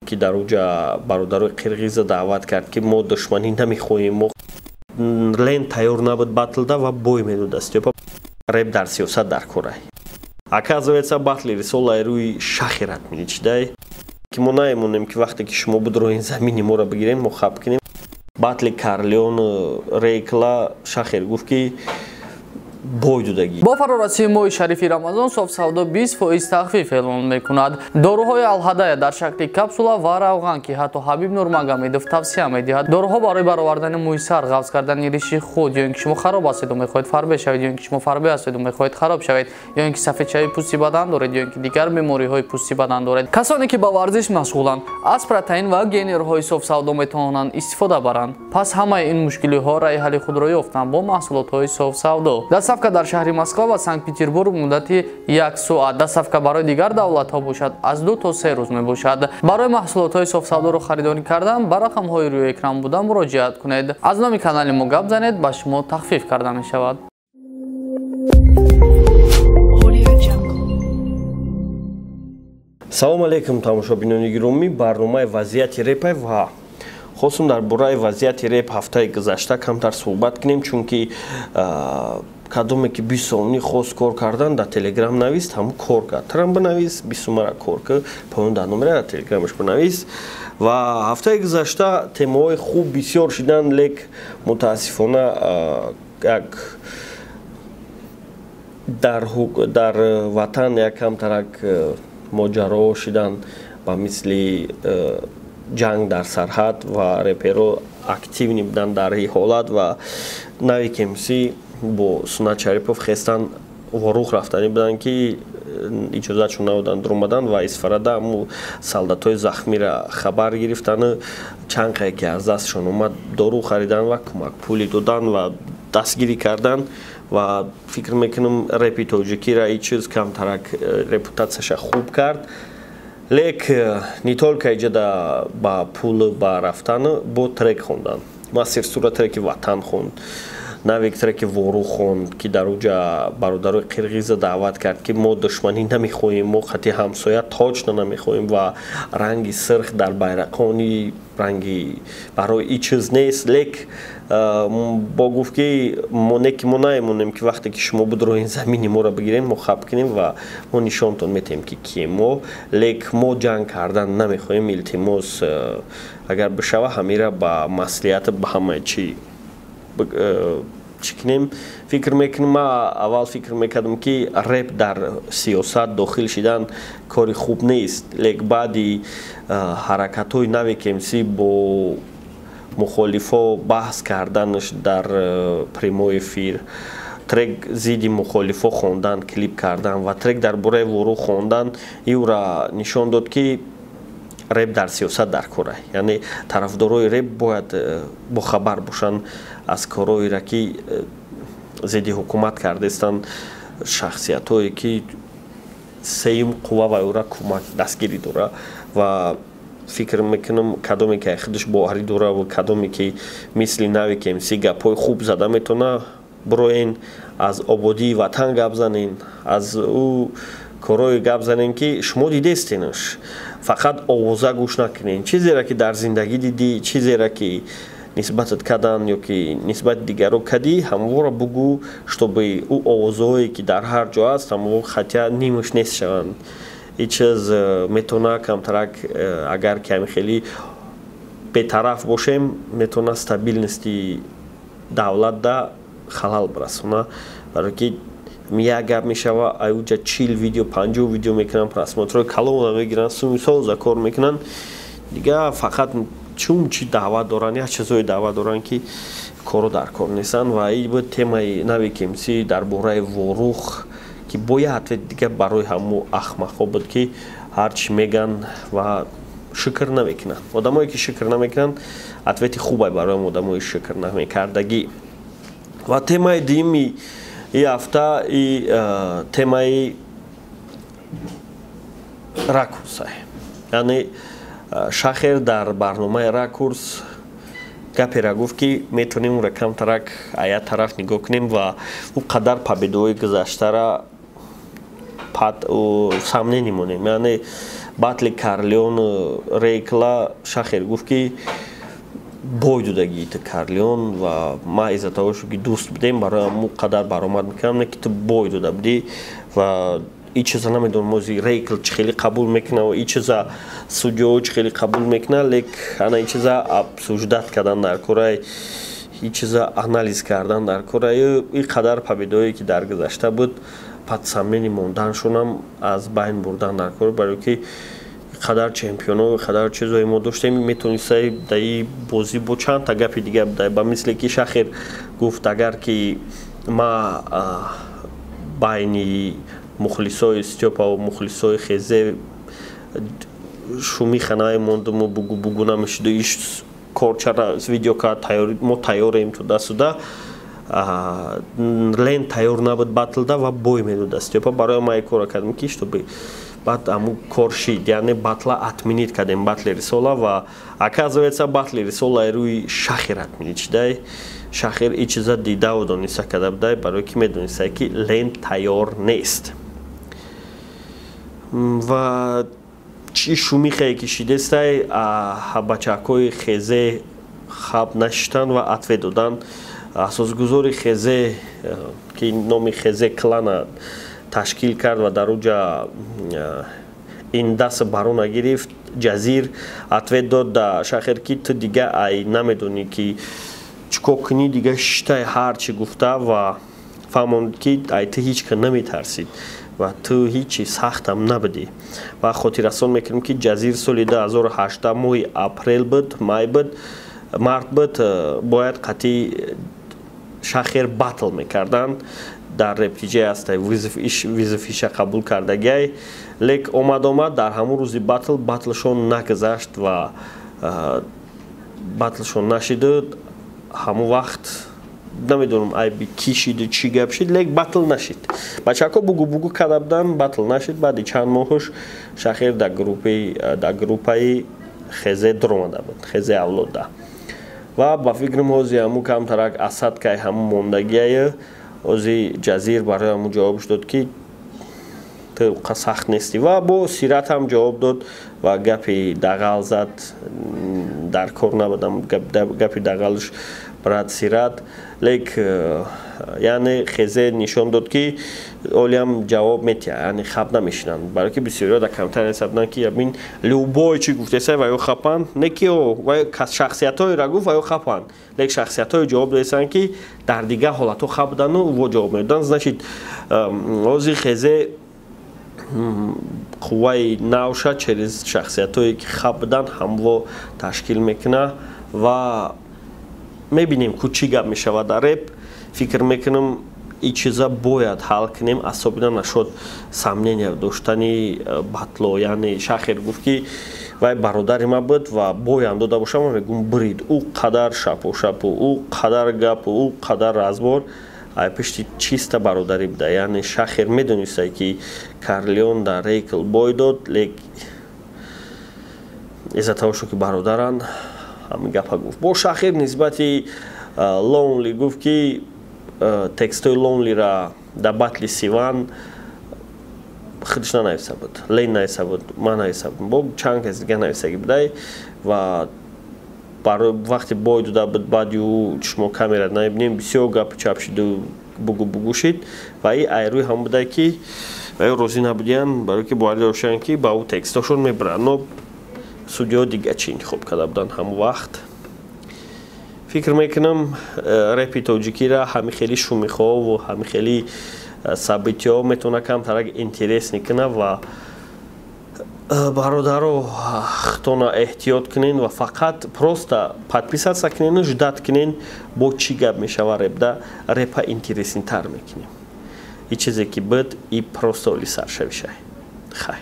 که در اونجا برادر قرغیز دعوت کرد که ما دشمنی نمیخواهیم، ما لین تیار نبود батлда و бой медода Степа реп дар сиёсат дар кора оказывается батли рисола руи шахи ратмини чидай ки мо наимонем ки вақте ки шумо будроин замини моро бигирем мо хаб кинем батли Карлеон рейкла шахер гуфт ки با فرارسی ماه شریف رمضان صاف سودا 20% تخفیف اعلان میکند. داروهای الهدایه در شکل کپسولا و روغن که حتی حبیب نورمگامدوف توصیه میدهد داروها برای برآوردن موی سر، قبض کردن ریش خود یا اینکه شما خراب هستید و میخواهید فربه شوید یا اینکه شما فربه هستید و میخواهید خراب شوید یا اینکه سفیدشوی پوستی بدن دارید یا اینکه دیگر بیماری های پوستی بدن دارید. کسانی که با ورزش مشغولند از پروتئین و گینرهای صاف سودا میتوانند استفاده برند. پس همه این مشکلی ها راه حل خود را یافتند با محصولات های صاف سودا. دستافکا در شهر مسکو و سنت پترزبورگ مدت 1 ساعت، دستافکا برای دیگر دولت ها باشد از 2 تا 3 روز می باشد. برای محصولات های صاف سودا را خریداری کردن بر رقم های روی اکران بوده مراجعت کنید. از نام کانال ما گپ زنید به شما تخفیف کرده می شود. салом алейкум тамошобинони гиромӣ барномаи вазъияти репа ва хостум дар бораи вазъияти реп ҳафтаи гузашта камтар суҳбат кунем чунки кадоме ки 20 сомонӣ хост кор кардан дар телеграм навист ҳамн кор кард тарам бинавис 20 сомара кор ки поён дар номера дар телеграмаш бинавис ва ҳафтаи гузашта темаҳои хуб бисёр шидан лек мутаассифона як дар ватан як камтарак моҷаро шидан ба мисли ҷанг дар сарҳад ва реперо активни буданд дар ин ҳолат ва нави кемсӣ бо Сунат Шарипов хестан ворух рафтанӣ буданд ки иҷозатшон надоданд дуромадан ва исфарада ҳамун солдатҳои захмира хабар гирифтан чанд қае ки аз дастшон омад дору харидан ва кӯмакпули додан ва дастгирӣ кардан ва фикр мекунам репи тоҷикира ин чиз камтарак репутатсияша хуб кард лек не только иҷада ба пул ба рафтан бо трек хондан масирсура треки ватан хонд навик треки вору хонд ки дар уҷа бародарои қирғиза даъват кард ки мо душманӣ намехоҳем мо хати ҳамсоя тоҷна намехоҳем ва ранги сирх дар байрақони ранги барои ин чиз нест лек бо гуфт ки мо наемонем ки вақте ки шумо будроин замини моро бигирем мо хаб кунем ва мо нишонтон метем ки кием мо лек мо ҷанг кардан намехоҳем илтимос агар бишава ҳамира ба маслиҳат ба ҳамаи чӣ кунем фикр мекунем ман аввал фикр мекардам ки реп дар сиёсат дохил шидан кори хуб нест лек баъди ҳаракатҳои нави кемсӣ бо мухолифо баҳс карданаш дар прямой эфир трек зидди мухолифо хондан клип кардан ва трек дар бораи вору хондан иура нишон дод ки реп дар сиёсат дар кора яъне тарафдорои реп бояд бохабар бошанд аз короира ки зидди ҳукумат кардастанд шахсиятҳое ки сеюм қувва ва ура кӯмак дастгирӣ дора ва фикр мекунам кадоме ки худаш боҳарӣ дора ва кадоме ки мисли нави кемсӣ гапҳои хуб зада метавона бироен аз ободии ватан гап занем аз ӯ корое гап занем ки шумо дидестинаш фақат овоза гӯш накунем чизеро ки дар зиндагӣ дидӣ чизеро ки нисбатат кадан ё ки нисбати дигаро кадӣ ҳамвора бугӯ штоби ӯ овозҳое ки дар ҳар ҷо аст ҳамвор хатя нимаш нест шаванд ин чиз метавона камтарак агар ками хеле бетараф бошем метавона стабилности давлатда халал бирасона барои ки як гап мешава аюҷа 40 видео 50 видео мекунанд просмотрҳои калона мегиранд сумисоза кор мекунанд дига фақат чун чи даъват доранд як чизҳои даъват доранд ки коро дар кор нестанд ва ин буд темаи нави кемсӣ дар бораи ворух ки бояд дига барои ҳамун ахмақҳо буд ки ҳарчи меган ва шукр намекунанд одамое ки шукр намекунанд ответи хубай барои одамои шукр намекардагӣ ва темаи дуюми ин ҳафта и темаи ракурса яъне шахер дар барномаи ракурс гапера гуфт ки метавонем ӯро камтарак ая тараф нигоҳ кунем ва ӯ қадар победои гузаштара сам ненамонем яъне батли Карлеон Рейкла Шахер гуфт ки бой додагӣ ити Карлеон ва ма иза того шо ки дӯст будем барои ҳамун қадар баромад мекунам не ки ту бой дода будӣ ва ин чиза намедонам ози Рейкл чӣ хеле қабул мекуна ва ин чиза судёҳо чӣ хеле қабул мекуна лек ана ин чиза обсуждат кардан дар кораи ин чиза анализ кардан дар кораи ин қадар победое ки даргузашта буд пад самнени монданшонам аз байн бурдан дар кора барои ки қадар чемпионо қадар чизои мо доштем метонистай даи бозӣ бо чандта гапи дига буда ба мисле ки Шахер гуфт агар ки ма байни мухлисои Степа ва мухлисои Хезе шумиха намемондуму бугу намешиду иш корчара видеока мо тайёрем туда-суда лен тайёр набуд батлда ва бой медода Степа барои ма кора кардем ки чтобы баъд ҳамун кор шид яъне батла отменит кардем батли рисола ва оказывается батли рисола рӯи Шахер отменит шидай Шахер ин чиза дидаву дониста карда будай барои ки медонистай ки лен тайёр нест ва чи шумихае ки шидестай бачакҳои Хезе хаб нашиштанд ва атве додан асосгузори Хезе ки номи Хезе клана ташкил кард ва дар уҷа ин даст барона гирифт Ҷазир атвет дод да Шахер ки ту дига ай намедонӣ ки чӣ кор кунӣ дига шиштай ҳарчи гуфта ва фаҳмонд ки ай ту ҳеч кӣ наметарсид ва ту ҳичи сахтам набудӣ ва хотиррасон мекунем ки Ҷазир соли 2018 моҳи апрел буд май буд март буд бояд қатъи Шахер батл мекарданд дар рептиҷаи астаи визифиша қабул кардагиай лек омад дар ҳамун рӯзи батлшон нагузашт ва батлшон нашиду ҳамун вақт намедонам айби ки шиду чӣ гап шид лек батл нашид бачаҳо бугу карда буданд батл нашид баъди чанд моҳуш Шахер дар группаи Хезе дуромада буд Хезе авлода ва ба фикрам ҳози ҳамун камтарак асадкай ҳамун мондагиае ози Ҷазир барои ҳамун ҷавобш дод ки ту сахт нестӣ ва бо Сират ҳам ҷавоб дод ва гапи дағал зад дар кор набудам гапи дағалш брат Сират лек яъне Хезе нишон дод ки олиам ҷавоб метиҳад яъне хаб намешинанд барои ки бисёриҳо дар комментария сабданд ки ябин любой чӣ гуфтесай ва ё хапанд не ки шахсиятҳоеро гуфт ва ё хапанд лек шахсиятҳое ҷавоб додесанд ки дар дигар ҳолатҳо хаб будану во ҷавоб медоданд значит ози Хезе қувваи навша через шахсиятҳое ки хаб буданд ҳамво ташкил мекуна ва мебинем ку чӣ гап мешавад дар реп фикр мекунам ин чиза бояд ҳал кунем асобида нашод самнения доштани батло яъне Шахер гуфт ки вай бародари ма буд ва боям дода бошам ва мегум бурид ӯ қадар шапу ӯ қадар гапу ӯ қадар разбор ай пишти чиста бародарӣ буда яъне Шахер медонистай ки Карлеон дар Рейкл бой дод лек иза того шо ки бародаранд ҳамин гапа гуфт бо Шахер нисбати Лонли гуфт ки текстои Лонлира дар батли Сиван худш нанависа буд лен нависа буд ман нависа буд бо чанд кас дига нависагӣ будай ва барои вақти бой дода буд баъди ӯ шумо камера намебинем бисёр гапи чапшиду бугу шид ва ин айрӯи ҳам будай ки розӣ набудиянд барои ки бояд рошанд ки ба ӯ текстошон мебаранд но судёҳо дига чӣ интихоб карда буданд ҳамун вақт фикр мекунам репи тоҷикиро ҳамин хели шумихҳо ва ҳамин хели событиҳо метавона камтарак интересный кунад ва бародаро хутона эҳтиёт кунен ва фақат просто подписаться кунену ждат кунен бо чӣ гап мешава репда репа интереснитар мекунем ин чизе ки буд и просто оли саршавишай хай